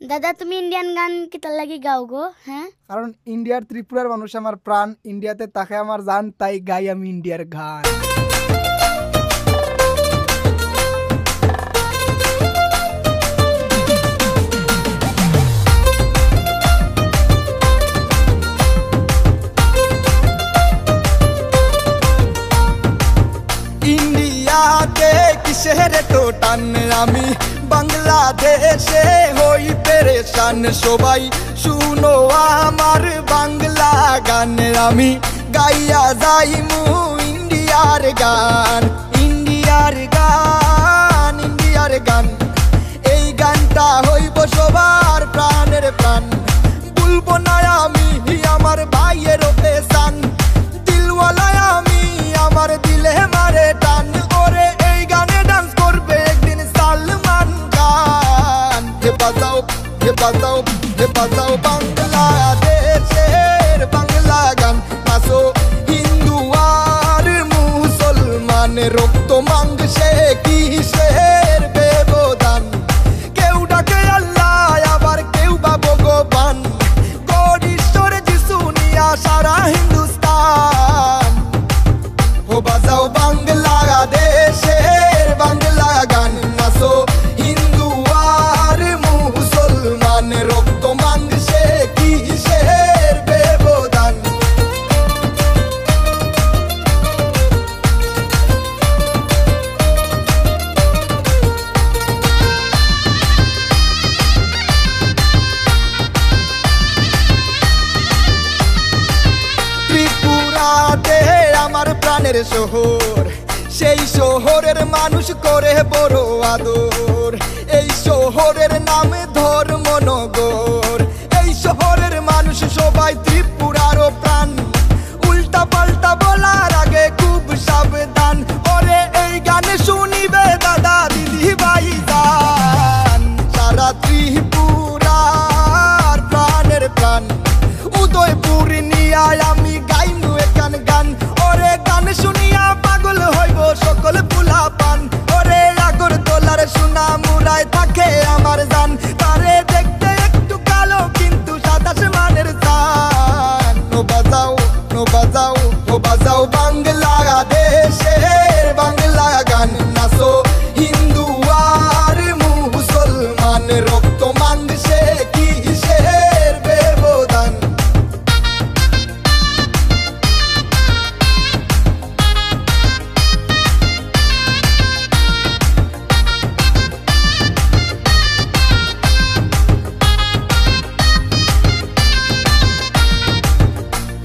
দাদা তুমি ইন্ডিয়ান গান কিতার লাগি গাও গো? হ্যাঁ, কারণ ইন্ডিয়ার ত্রিপুরার মানুষ আমার প্রাণ, ইন্ডিয়াতে তাকে আমার জান, তাই গাই আমি ইন্ডিয়ার গান। ইন্ডিয়াতে কিসের তো টান, আমি বাংলাদেশে হই পেরেশান। সবাই শুনো আমার বাংলা গান, আমি গাইয়া যাইমু ইন্ডিয়ার গান। ইন্ডিয়ার গান, ইন্ডিয়ার গান, এই গানটা হইব সবার প্রাণের প্রাণ। বলবো না আমি আমার ভাইয়ের পেশান, দিলওয়ালা আমি আমার দিলে মারে টান। ওরে এই গানে ডান্স করবে একদিন সালমান খান। হে বাজাও, হে বাজাও, হে বাজাও বাংলাদেশের বাংলা গান। নাচো হিন্দু আর মুসলমান, রক্ত মাংসে কিসের ব্যবধান। কেউ ডাকে আল্লাহ আবার কেউ বা ভগবান, গড ঈশ্বর যিশু নিয়া সারা হিন্দুস্তান। ও বাজাও বাংলাদেশের বাংলা গান, নাচো হিন্দু আর মুসলমান, রক্ত মাংসে কিসের ব্যবধান। ত্রিপুরাতে আমার প্রাণের শহর, সেই শহরের মানুষ করে বড় আদর। এই শহরের নাম ধর্মনগর, এই শহরের মানুষ সবাই ত্রিপুরারও প্রাণ। উল্টা পাল্টা বলার আগে খুব সাবধান। ওরে এই গানে শুনিবে দাদা দিদি ভাই যান, সারা ত্রিপুরার প্রাণের প্রাণ। উদয়পুর নিয়া আমি গাইমু একান গান, ওরে গান শুনিয়া পাগল হইব সকল পুলা পান। ওরে আগরতলার সোনা মুরায় থাকে আমার জান, তারে দেখতে একটু কালো কিন্তু সাতাশ মানের জান। ও বাজাও, ও বাজাও, ও বাজাও বাংলাদেশের বাংলা গান, নাচো হিন্দু আর মুসলমান, রক্ত মাংসে কিসের ব্যবধান।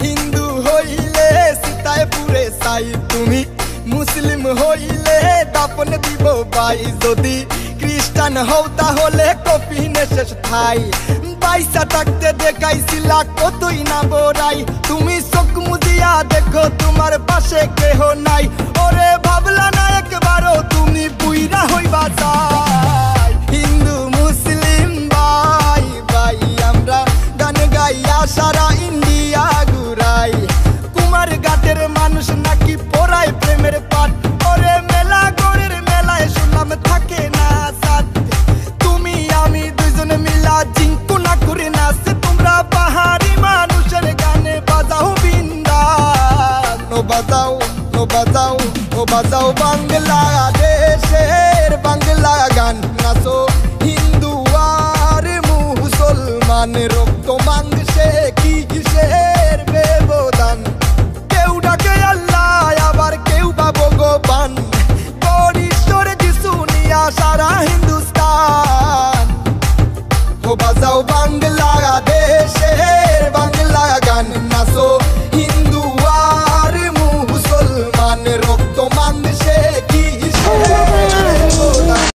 হিন্দু হইলে সীতায় পুরে সাই, তুমি মুসলিম হইলে দাপন দিব ভাই। যদি খ্রিস্টান হও তাহলে কফিনে শেষ ঠাই। পয়সা থাকতে দেখাইছিলা কতই না বড়াই, তুমি চোখ মুদিয়া দেখো তোমার পাশে কেহ নাই। ওরে ভাবলা না একবারও তুমি বুইরা হইবা চাই। হিন্দু মুসলিম ভাই ভাই আমরা গান গাইয়া সারা ইন্ডিয়া ঘুরাই। কুমার ঘাটের মানুষ নাকি পড়ায় প্রেমের পাঠ, ওরে মেলা গড়ের মেলায় শুনলাম থাকে না সাথ। তুমি আমি দুজনে মিলা জিঙ্কু না করে নাচে তোমরা পাহাড়ি মানুষের গানে বাজাও বিন্দান। ও বাজাও, ও বাজাও, ও বাজাও বাংলাদেশের বাংলা গান, নাচো হিন্দু আর মুসলমান।